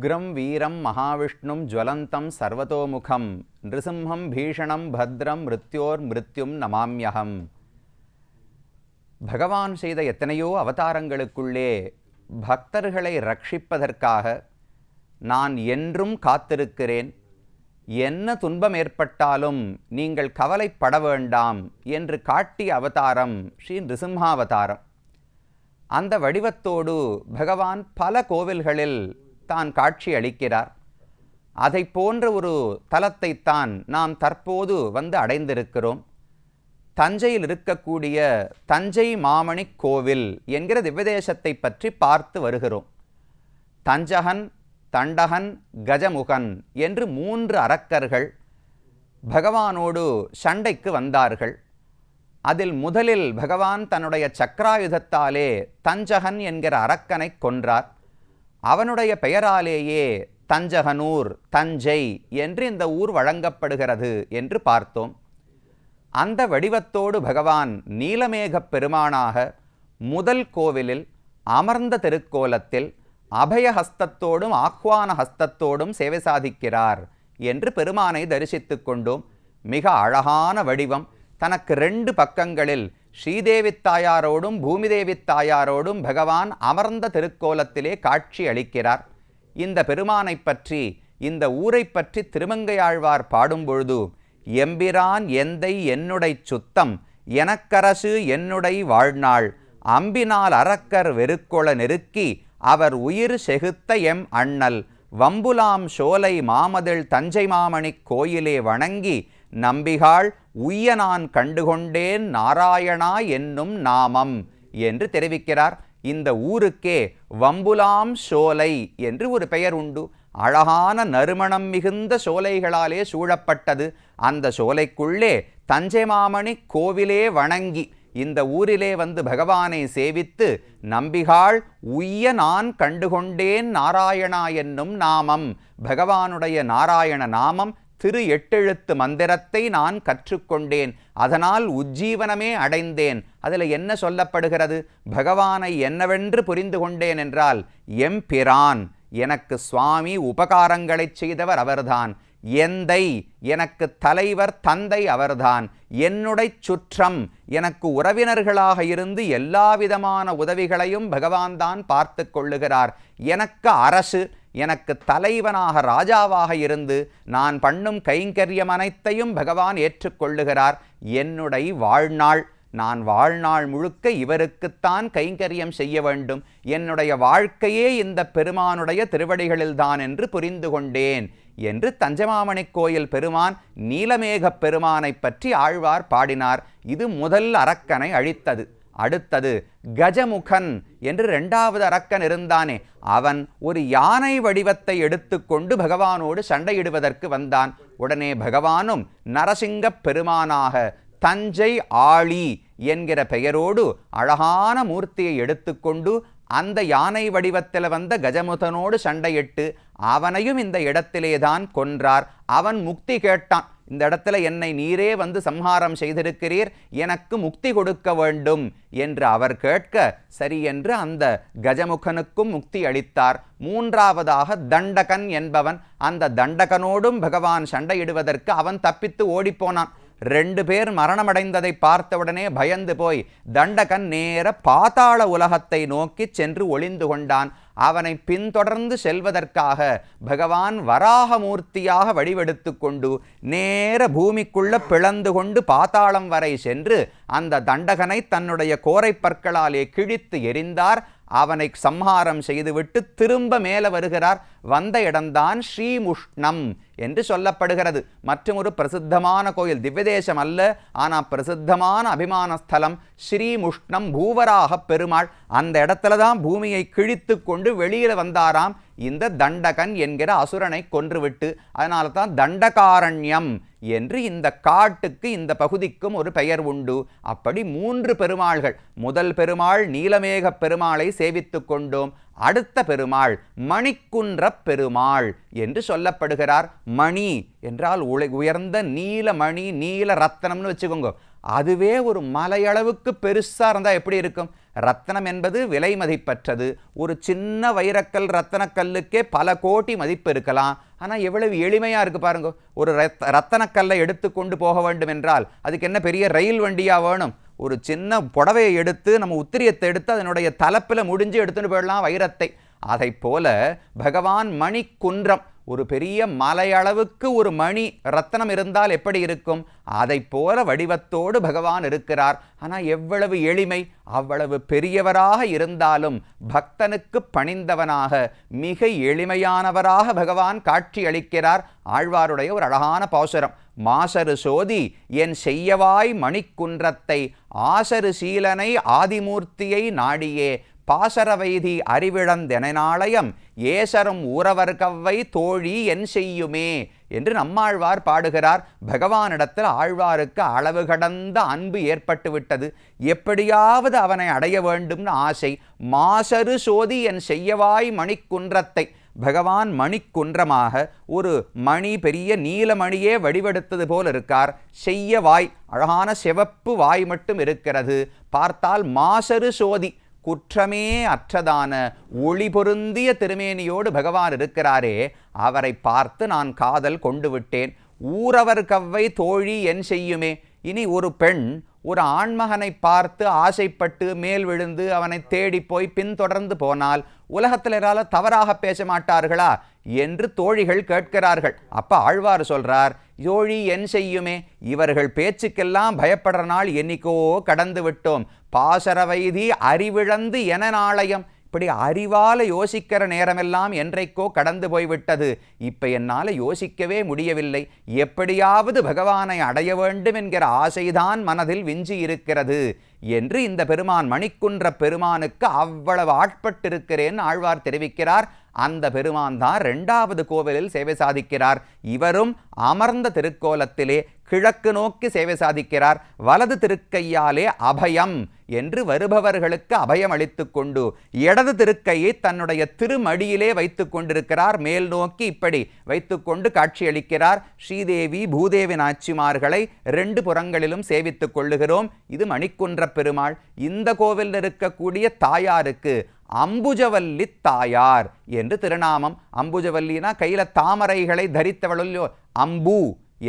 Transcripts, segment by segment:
உக்ரம் வீரம் மகாவிஷ்ணும் ஜுவலந்தம் சர்வதோமுகம் நிருசிம்ஹம் பீஷணம் பத்ரம் மிருத்யோர் மிருத்யும் நமாம்யகம். பகவான் செய்த எத்தனையோ அவதாரங்களுக்குள்ளே பக்தர்களை ரட்சிப்பதற்காக நான் என்றும் காத்திருக்கிறேன், என்ன துன்பம் ஏற்பட்டாலும் நீங்கள் கவலைப்பட வேண்டாம் என்று காட்டிய அவதாரம் ஸ்ரீ நிருசிம்ஹாவதாரம். அந்த வடிவத்தோடு பகவான் பல கோவில்களில் தான் காட்சி அளிக்கிறார். அதை போன்ற ஒரு தலத்தைத்தான் நாம் தற்போது வந்து அடைந்திருக்கிறோம். தஞ்சையில் இருக்கக்கூடிய தஞ்சை மாமணி கோவில் என்கிற திவ்யதேசத்தை பற்றி பார்த்து வருகிறோம். தஞ்சகன், தண்டகன், கஜமுகன் என்று 3 அரக்கர்கள் பகவானோடு சண்டைக்கு வந்தார்கள். அதில் முதலில் பகவான் தன்னுடைய சக்கராயுதத்தாலே தஞ்சகன் என்கிற அரக்கனை கொன்றார். அவனுடைய பெயராலேயே தஞ்சகனூர், தஞ்சை என்று இந்த ஊர் வழங்கப்படுகிறது என்று பார்த்தோம். அந்த வடிவத்தோடு பகவான் நீலமேகப் பெருமானாக முதல் கோவிலில் அமர்ந்த திருக்கோலத்தில் அபயஹஸ்தத்தோடும் ஆஹ்வான ஹஸ்தத்தோடும் சேவை சாதிக்கிறார் என்று பெருமானை தரிசித்து கொண்டோம். மிக அழகான வடிவம். தனக்கு 2 பக்கங்களில் ஸ்ரீதேவி தாயாரோடும் பூமிதேவி தாயாரோடும் பகவான் அமர்ந்த திருக்கோலத்திலே காட்சி அளிக்கிறார். இந்த பெருமானை பற்றி, இந்த ஊரை பற்றி திருமங்கையாழ்வார் பாடும்பொழுது, எம்பிரான் எந்தை என்னுடை சுத்தம் எனக்கரசு என்னுடை வாழ்நாள் அம்பினால் அரக்கர் வெறுக்கொள நெருக்கி அவர் உயிர் செகுத்த எம் அண்ணல் வம்புலாம் சோலை மாமதில் தஞ்சை மாமணி கோயிலே வணங்கி நம்பிகாள் உய்ய நான் கண்டுகொண்டேன் நாராயணா என்னும் நாமம் என்று தெரிவிக்கிறார். இந்த ஊருக்கே வம்புலாம் சோலை என்று ஒரு பெயர் உண்டு. அழகான நறுமணம் மிகுந்த சோலைகளாலே சூழப்பட்டது. அந்த சோலைக்குள்ளே தஞ்சை மாமணி கோவிலே வணங்கி இந்த ஊரிலே வந்து பகவானை சேவித்து நம்பிகாள் உய்ய நான் கண்டுகொண்டேன் நாராயணா என்னும் நாமம், பகவானுடைய நாராயண நாமம் திரு 8 எழுத்து மந்திரத்தை நான் கற்றுக்கொண்டேன், அதனால் உஜ்ஜீவனமே அடைந்தேன். அதில் என்ன சொல்லப்படுகிறது? பகவானை என்னவென்று புரிந்து கொண்டேன் என்றால், எம்பிரான் எனக்கு சுவாமி உபகாரங்களை செய்தவர் அவர்தான், எந்தை எனக்கு தலைவர் தந்தை அவர்தான், என்னுடைய சுற்றம் எனக்கு உறவினர்களாக இருந்து எல்லா விதமான உதவிகளையும் பகவான் தான் பார்த்து கொள்ளுகிறார், எனக்கு அரசு எனக்கு தலைவனாக ராஜாவாக இருந்து நான் பண்ணும் கைங்கரியம் அனைத்தையும் பகவான் ஏற்றுக்கொள்ளுகிறார், என்னுடைய வாழ்நாள் நான் வாழ்நாள் முழுக்க இவருக்குத்தான் கைங்கரியம் செய்ய வேண்டும், என்னுடைய வாழ்க்கையே இந்த பெருமானுடைய திருவடிகளில்தான் என்று புரிந்து கொண்டேன் என்று தஞ்சமாமணி கோயில் பெருமான் நீலமேகப் பெருமானை பற்றி ஆழ்வார் பாடினார். இது முதல் அரக்கனை அழித்தது. அடுத்தது கஜமுகன் என்று 2வது அரக்கன் இருந்தானே, அவன் ஒரு யானை வடிவத்தை எடுத்துக்கொண்டு பகவானோடு சண்டையிடுவதற்கு வந்தான். உடனே பகவானும் நரசிங்கப் பெருமானாக தஞ்சை ஆளி என்கிற பெயரோடு அழகான மூர்த்தியை எடுத்துக்கொண்டு அந்த யானை வடிவத்தில் வந்த கஜமுகனோடு சண்டையிட்டு அவனையும் இந்த இடத்திலேதான் கொன்றார். அவன் முக்தி கேட்டான். இந்த இடத்துல என்னை நீரே வந்து சம்ஹாரம் செய்திருக்கிறீர், எனக்கு முக்தி கொடுக்க வேண்டும் என்று அவர் கேட்க சரி என்று அந்த கஜமுகனுக்கும் முக்தி அளித்தார். 3வதாக தண்டகன் என்பவன், அந்த தண்டகனோடும் பகவான் சண்டையிடுவதற்கு அவன் தப்பித்து ஓடிப்போனான். 2 பேர் மரணமடைந்ததை பார்த்தவுடனே பயந்து போய் தண்டகன் நேர பாதாள உலகத்தை நோக்கி சென்று ஒளிந்து கொண்டான். அவனை பின்தொடர்ந்து செல்வதற்காக பகவான் வராகமூர்த்தியாக வடிவெடுத்து கொண்டு நேர பூமிக்குள்ள பிளந்து கொண்டு பாதாளம் வரை சென்று அந்த தண்டகனை தன்னுடைய கோரை பற்களாலே கிழித்து எறிந்தார். அவனை சம்ஹாரம் செய்துவிட்டு திரும்ப மேலே வருகிறார். வந்த இடம்தான் ஸ்ரீமுஷ்ணம் என்று சொல்லப்படுகிறது. மற்றும் ஒரு பிரசித்தமான கோயில், திவ்யதேசம் அல்ல, ஆனால் பிரசித்தமான அபிமான ஸ்தலம் ஸ்ரீமுஷ்ணம். பூவராக பெருமாள் அந்த இடத்துல தான் பூமியை கிழித்து கொண்டு வெளியில் வந்தாராம் இந்த தண்டகன் என்கிற அசுரனை கொன்றுவிட்டு. அதனால தான் தண்டகாரண்யம் என்று இந்த காட்டுக்கு, இந்த பகுதிக்கும் ஒரு பெயர் உண்டு. அப்படி 3 பெருமாள்கள். முதல் பெருமாள் நீலமேக பெருமாளை சேவித்து கொண்டோம். அடுத்த பெருமாள் மணிக்குன்ற பெருமாள் என்று சொல்லப்படுகிறார். மணி என்றால் உயர்ந்த நீலமணி, நீல ரத்தனம்னு வச்சுக்கோங்க. அதுவே ஒரு மலையளவுக்கு பெருசாக இருந்தால் எப்படி இருக்கும்? ரத்னம் என்பது விலை மதிப்பற்றது. ஒரு சின்ன வைரக்கல் ரத்தனக்கல்லுக்கே பல கோடி மதிப்பு இருக்கலாம். ஆனால் எவ்வளவு எளிமையாக இருக்குது பாருங்க. ஒரு ரத்தனக்கல்லை எடுத்து கொண்டு போக வேண்டும் என்றால் அதுக்கு என்ன பெரிய ரயில் வண்டியாக வேணும்? ஒரு சின்ன புடவையை எடுத்து நம்ம உத்திரியத்தை எடுத்து அதனுடைய தலைப்பில் முடிஞ்சு எடுத்துகிட்டு போயிடலாம் வைரத்தை. அதை போல பகவான் மணிக்குன்றம், ஒரு பெரிய மலையளவுக்கு ஒரு மணி ரத்தனம் இருந்தால் எப்படி இருக்கும்? அதை போல வடிவத்தோடு பகவான் இருக்கிறார். ஆனால் எவ்வளவு எளிமை! அவ்வளவு பெரியவராக இருந்தாலும் பக்தனுக்கு பணிந்தவனாக மிக எளிமையானவராக பகவான் காட்சி அளிக்கிறார். ஆழ்வாருடைய ஒரு அழகான பாசுரம். மாசரு சோதி என் செய்யவாய் மணிக்குன்றத்தை ஆசரு சீலனை ஆதிமூர்த்தியை நாடியே பாசரவைதி அறிவிழந்தெனாலயம் ஏசரும் ஊரவர் கவ்வை தோழி என் செய்யுமே என்று நம்மாழ்வார் பாடுகிறார். பகவானிடத்தில் ஆழ்வாருக்கு அளவு கடந்த அன்பு ஏற்பட்டு விட்டது. எப்படியாவது அவனை அடைய வேண்டும்னு ஆசை. மாசரு சோதி என் செய்யவாய் மணிக்குன்றத்தை, பகவான் மணிக்குன்றமாக ஒரு மணி, பெரிய நீலமணியே வடிவெடுத்தது போல் இருக்கார். செய்ய வாய், அழகான சிவப்பு வாய் மட்டும் இருக்கிறது. பார்த்தால் மாசரு சோதி, குற்றமே அற்றதான ஒளி பொருந்திய திருமேனியோடு பகவான் இருக்கிறாரே, அவரை பார்த்து நான் காதல் கொண்டு விட்டேன். ஊரவர் கவ்வை தோழி என் செய்யுமே. இனி ஒரு பெண் ஒரு ஆண்மகனை பார்த்து ஆசைப்பட்டு மேல் விழுந்து அவனை தேடி போய் பின்தொடர்ந்து போனால் உலகத்தில் யாரால தவறாக பேச மாட்டார்களா என்று தோழிகள் கேட்கிறார்கள். அப்ப ஆழ்வார் சொல்றார், தோழி என் செய்யுமே, இவர்கள் பேச்சுக்கெல்லாம் பயப்படுற நாள் என்னைக்கோ கடந்து விட்டோம். பாசரவைதி அறிவிழந்து என நாளையம், இப்படி அறிவால யோசிக்கிற நேரமெல்லாம் என்றைக்கோ கடந்து போய்விட்டது. இப்ப என்னால் யோசிக்கவே முடியவில்லை. எப்படியாவது பகவானை அடைய வேண்டும் என்கிற ஆசைதான் மனதில் விஞ்சி இருக்கிறது என்று இந்த பெருமான், மணிக்குன்ற பெருமானுக்கு அவ்வளவு ஆட்பட்டிருக்கிறேன் ஆழ்வார் தெரிவிக்கிறார். அந்த பெருமான் தான் 2வது கோவிலில் சேவை சாதிக்கிறார். இவரும் அமர்ந்த திருக்கோலத்திலே கிழக்கு நோக்கி சேவை சாதிக்கிறார். வலது திருக்கையாலே அபயம் என்று வருபவர்களுக்கு அபயம் அளித்து கொண்டு இடது திருக்கையை தன்னுடைய திருமடியிலே வைத்து கொண்டிருக்கிறார். மேல் நோக்கி இப்படி வைத்துக்கொண்டு காட்சியளிக்கிறார். ஸ்ரீதேவி பூதேவி நாச்சிமார்களை 2 புறங்களிலும் சேவித்துக் கொள்ளுகிறோம். இது மணிக்குன்ற பெருமாள். இந்த கோவிலில் இருக்கக்கூடிய தாயாருக்கு அம்புஜவல்லி தாயார் என்று திருநாமம். அம்புஜவல்லினா கையில தாமரைகளை தரித்தவளோ, அம்பு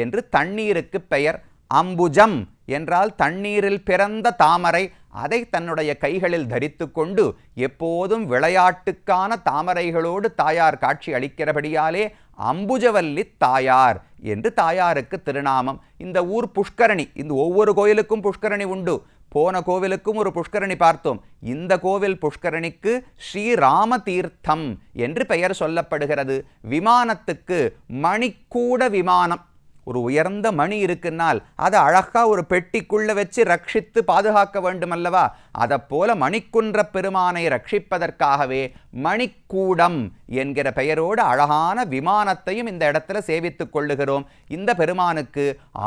என்று தண்ணீருக்கு பெயர். அம்புஜம் என்றால் தண்ணீரில் பிறந்த தாமரை. அதை தன்னுடைய கைகளில் தரித்து கொண்டு எப்போதும் விளையாட்டுக்கான தாமரைகளோடு தாயார் காட்சி அளிக்கிறபடியாலே அம்புஜவல்லி தாயார் என்று தாயாருக்கு திருநாமம். இந்த ஊர் புஷ்கரணி. இந்த ஒவ்வொரு கோயிலுக்கும் புஷ்கரணி உண்டு. போன கோவிலுக்கும் ஒரு புஷ்கரணி பார்த்தோம். இந்த கோவில் புஷ்கரணிக்கு ஸ்ரீராம தீர்த்தம் என்று பெயர் சொல்லப்படுகிறது. விமானத்துக்கு மணிக்கூட விமானம். ஒரு உயர்ந்த மணி இருக்குன்னால் அதை அழகா ஒரு பெட்டிக்குள்ள வச்சு ரட்சித்து பாதுகாக்க வேண்டும் அல்லவா? அதை போல மணிக்குன்ற பெருமானை ரட்சிப்பதற்காகவே மணிக்கூடம் என்கிற பெயரோடு அழகான விமானத்தையும் இந்த இடத்துல சேவித்துக் கொள்ளுகிறோம். இந்த பெருமானுக்கு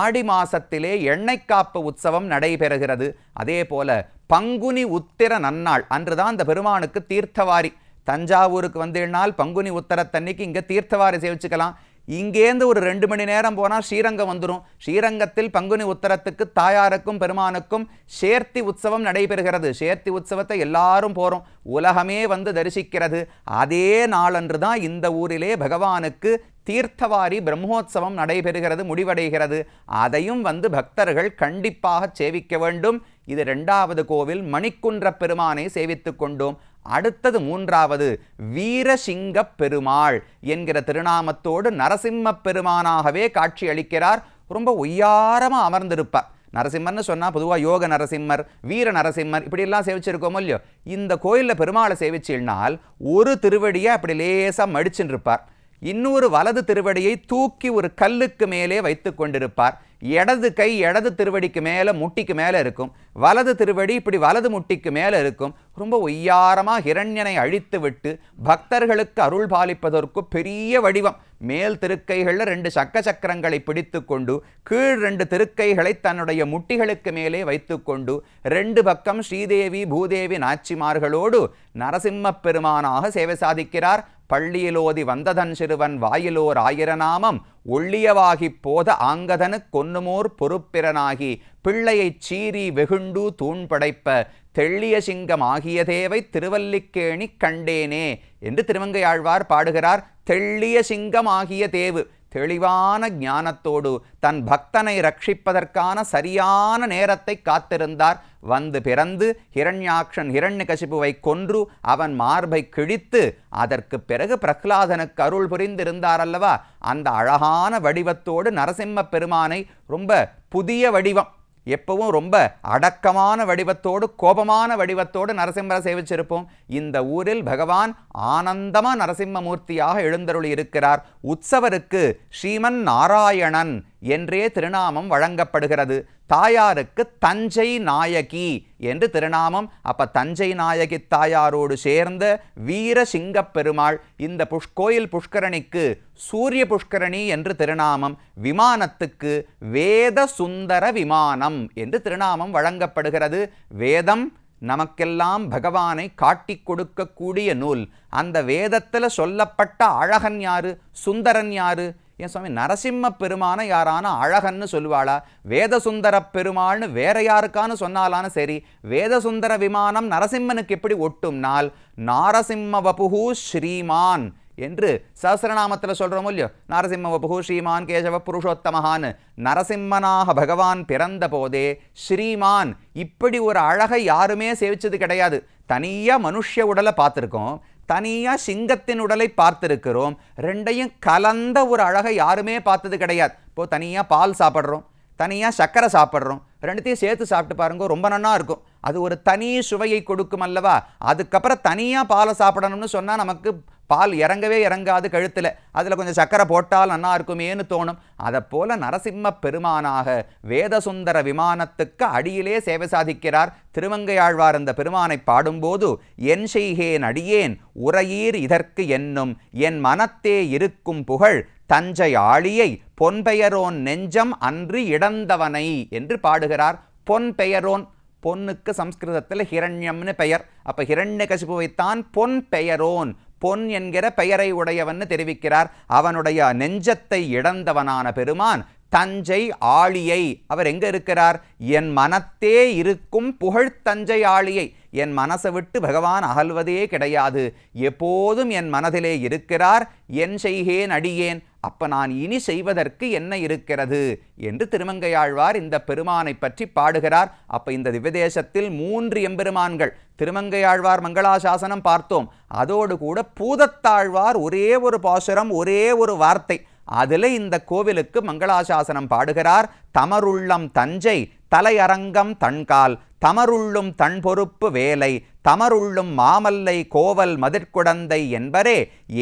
ஆடி மாசத்திலே எண்ணெய் காப்பு உற்சவம் நடைபெறுகிறது. அதே போல பங்குனி உத்திர நன்னாள் அன்றுதான் இந்த பெருமானுக்கு தீர்த்தவாரி. தஞ்சாவூருக்கு வந்தீங்கனால் பங்குனி உத்தரத்தன்னைக்கு இங்கே தீர்த்தவாரி சேவிச்சுக்கலாம். இங்கேருந்து ஒரு 2 மணி நேரம் போனால் ஸ்ரீரங்கம் வந்துடும். ஸ்ரீரங்கத்தில் பங்குனி உத்தரத்துக்கு தாயாருக்கும் பெருமானுக்கும் சேர்த்தி உற்சவம் நடைபெறுகிறது. சேர்த்தி உற்சவத்தை எல்லாரும் போகிறோம். உலகமே வந்து தரிசிக்கிறது. அதே நாளன்று தான் இந்த ஊரிலே பகவானுக்கு தீர்த்தவாரி பிரம்மோற்சவம் நடைபெறுகிறது, முடிவடைகிறது. அதையும் வந்து பக்தர்கள் கண்டிப்பாக சேவிக்க வேண்டும். இது 2வது கோவில். மணிக்குன்ற பெருமானை சேவித்துக் கொண்டோம். அடுத்தது 3வது வீரசிங்க பெருமாள் என்கிற திருநாமத்தோடு நரசிம்ம பெருமானாகவே காட்சி அளிக்கிறார். ரொம்ப ஒய்யாரமா அமர்ந்திருப்பார். நரசிம்மர்னு சொன்னா பொதுவாக யோக நரசிம்மர், வீர நரசிம்மர் இப்படியெல்லாம் சேவிச்சிருக்கோமோ இல்லையோ. இந்த கோயிலில் பெருமாளை சேவிச்சினால் ஒரு திருவடியை அப்படி லேசாக மடிச்சுன்னு இருப்பார். இன்னொரு வலது திருவடியை தூக்கி ஒரு கல்லுக்கு மேலே வைத்து கொண்டிருப்பார். இடது கை இடது திருவடிக்கு மேலே முட்டிக்கு மேலே இருக்கும். வலது திருவடி இப்படி வலது முட்டிக்கு மேலே இருக்கும். ரொம்ப ஒய்யாரமாக ஹிரண்யனை அழித்து விட்டு பக்தர்களுக்கு அருள் பாலிப்பதற்கு பெரிய வடிவம். மேல் திருக்கைகளில் 2 சக்கரங்களை பிடித்து கொண்டு கீழ் 2 திருக்கைகளை தன்னுடைய முட்டிகளுக்கு மேலே வைத்து கொண்டு 2 பக்கம் ஸ்ரீதேவி பூதேவி நாச்சிமார்களோடு நரசிம்ம பெருமானாக சேவை சாதிக்கிறார். பள்ளியிலோதி வந்ததன் சிறுவன் வாயிலோர் 1000 நாமம் ஒள்ளியவாகிப் போத ஆங்கதனு கொன்னுமோர் பொறுப்பிரனாகி பிள்ளையைச் சீறி வெகுண்டு தூண்படைப்ப தெள்ளிய சிங்கம் ஆகிய தேவை திருவல்லிக்கேணி கண்டேனே என்று திருமங்கையாழ்வார் பாடுகிறார். தெள்ளிய சிங்கம் ஆகிய தேவு, தெளிவான ஞானத்தோடு தன் பக்தனை ரட்சிப்பதற்கான சரியான நேரத்தை காத்திருந்தார். வந்து பிறந்து ஹிரண்யாக்ஷன் ஹிரண்யகசிபுவை கொன்று அவன் மார்பை கிழித்து அதற்கு பிறகு பிரஹ்லாதனுக்கு அருள் புரிந்திருந்தார் அல்லவா, அந்த அழகான வடிவத்தோடு நரசிம்ம பெருமானை, ரொம்ப புதிய வடிவம், எப்பவும் ரொம்ப அடக்கமான வடிவத்தோடு கோபமான வடிவத்தோடு நரசிம்மரை சேவிச்சிருப்போம். இந்த ஊரில் பகவான் ஆனந்தமா நரசிம்மமூர்த்தியாக எழுந்தருளி இருக்கிறார். உற்சவருக்கு ஸ்ரீமன் நாராயணன் என்றே திருநாமம் வழங்கப்படுகிறது. தாயாருக்கு தஞ்சை நாயகி என்று திருநாமம். அப்ப தஞ்சை நாயகி தாயாரோடு சேர்ந்த வீரசிங்கப் பெருமாள். இந்த கோயில் புஷ்கரணிக்கு சூரிய புஷ்கரணி என்று திருநாமம். விமானத்துக்கு வேத சுந்தர விமானம் என்று திருநாமம் வழங்கப்படுகிறது. வேதம் நமக்கெல்லாம் பகவானை காட்டி கொடுக்கக்கூடிய நூல். அந்த வேதத்தில் சொல்லப்பட்ட அழகன் யாரு, சுந்தரன் யாரு? ஏன் சுவாமி, நரசிம்ம பெருமான யாரான அழகன்னு சொல்லுவாளா? வேதசுந்தர பெருமாள்னு வேற யாருக்கான்னு சொன்னாலான்னு சரி, வேதசுந்தர விமானம் நரசிம்மனுக்கு எப்படி ஒட்டும்னால், நாரசிம்ம வபுகு ஸ்ரீமான் என்று சஹஸ்ரநாமத்தில் சொல்கிறோமோ இல்லையோ, நரசிம்ம வபுகு ஸ்ரீமான் கேசவ புருஷோத்தமஹான்னு. நரசிம்மனாக பகவான் பிறந்த போதே ஸ்ரீமான், இப்படி ஒரு அழகை யாருமே சேவிச்சது கிடையாது. தனியாக மனுஷ உடலை பார்த்துருக்கோம், தனியாக சிங்கத்தின் உடலை பார்த்துருக்கிறோம். ரெண்டையும் கலந்த ஒரு அழகை யாருமே பார்த்தது கிடையாது. இப்போது தனியாக பால் சாப்பிட்றோம், தனியாக சர்க்கரை சாப்பிட்றோம், ரெண்டுத்தையும் சேர்த்து சாப்பிட்டு பாருங்க, ரொம்ப நன்னா இருக்கும். அது ஒரு தனி சுவையை கொடுக்கும் அல்லவா. அதுக்கப்புறம் தனியாக பாலை சாப்பிடணும்னு சொன்னால் நமக்கு பால் இறங்கவே இறங்காது கழுத்தில், அதில் கொஞ்சம் சர்க்கரை போட்டால் நன்னா இருக்குமேன்னு தோணும். அதை போல நரசிம்ம பெருமானாக வேதசுந்தர விமானத்துக்கு அடியிலே சேவை சாதிக்கிறார் திருமங்கையாழ்வார். அந்த பெருமானை பாடும்போது, என் செய்கேன் அடியேன் உரையீர் இதற்கு என்னும் என் மனத்தே இருக்கும் புகழ் தஞ்சை ஆழியை பொன்பெயரோன் நெஞ்சம் அன்று இடந்தவனை என்று பாடுகிறார். பொன் பெயரோன், பொன்னுக்கு சம்ஸ்கிருதத்தில் ஹிரண்யம்னு பெயர். அப்ப ஹிரண்யகசிபுவைத்தான் பொன் பெயரோன், பொன் என்கிற பெயரை உடையவன் தெரிவிக்கிறார். அவனுடைய நெஞ்சத்தை இழந்தவனான பெருமான் தஞ்சை ஆழியை, அவர் எங்க இருக்கிறார்? என் மனத்தே இருக்கும் புகழ் தஞ்சை ஆழியை. என் மனசை விட்டு பகவான் அகல்வதே கிடையாது, எப்போதும் என் மனதிலே இருக்கிறார். என் செய்கேன் அடியேன், அப்ப நான் இனி செய்வதற்கு என்ன இருக்கிறது என்று திருமங்கையாழ்வார் இந்த பெருமானை பற்றி பாடுகிறார். அப்ப இந்த திவ்யதேசத்தில் 3 எம்பெருமான்கள். திருமங்கையாழ்வார் மங்களாசாசனம் பார்த்தோம், அதோடு கூட பூதத்தாழ்வார் ஒரே ஒரு பாசுரம், ஒரே ஒரு வார்த்தை, அதில் இந்த கோவிலுக்கு மங்களாசாசனம் பாடுகிறார். தமருள்ளம் தஞ்சை தலையரங்கம் தன்கால் தமருள்ளும் தன் பொறுப்பு வேலை தமருள்ளும் மாமல்லை கோவல் மதிர்குடந்தை என்பரே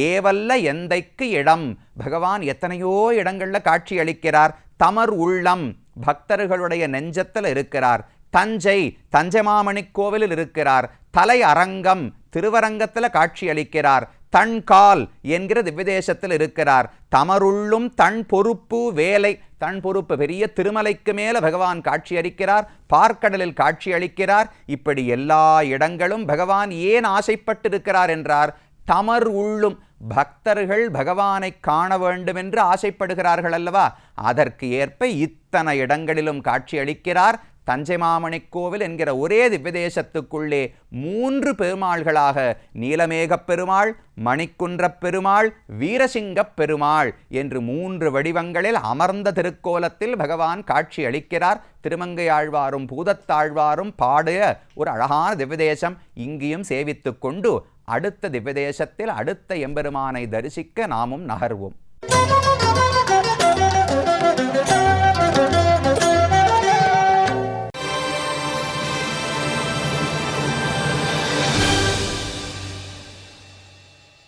ஏவல்ல எந்தைக்கு இடம். பகவான் எத்தனையோ இடங்களில் காட்சி அளிக்கிறார். தமர் உள்ளம், பக்தர்களுடைய நெஞ்சத்தில் இருக்கிறார். தஞ்சை, தஞ்சமாமணி கோவிலில் இருக்கிறார். தலை அரங்கம், திருவரங்கத்தில் காட்சி அளிக்கிறார். தன்கால் என்கிற திவ்யதேசத்தில் இருக்கிறார். தமருள்ளும் தன் பொறுப்பு வேலை, தன் பொறுப்பு பெரிய திருமலைக்கு மேல பகவான் காட்சி அளிக்கிறார். பார்க்கடலில் காட்சி அளிக்கிறார். இப்படி எல்லா இடங்களும் பகவான் ஏன் ஆசைப்பட்டிருக்கிறார் என்றார், தமர் உள்ளும், பக்தர்கள் பகவானை காண வேண்டும் என்று ஆசைப்படுகிறார்கள் அல்லவா, அதற்கு ஏற்ப இத்தனை இடங்களிலும் காட்சி அளிக்கிறார். தஞ்சை மாமணி கோவில் என்கிற ஒரே திவ்யதேசத்துக்குள்ளே 3 பெருமாள்களாக நீலமேகப் பெருமாள், மணிக்குன்றப் பெருமாள், வீரசிங்கப் பெருமாள் என்று 3 வடிவங்களில் அமர்ந்த திருக்கோலத்தில் பகவான் காட்சி அளிக்கிறார். திருமங்கையாழ்வாரும் பூதத்தாழ்வாரும் பாடிய ஒரு அழகான திவ்யதேசம். இங்கேயும் சேவித்து கொண்டு அடுத்த திவ்யதேசத்தில் அடுத்த எம்பெருமானை தரிசிக்க நாமும் நகர்வோம்.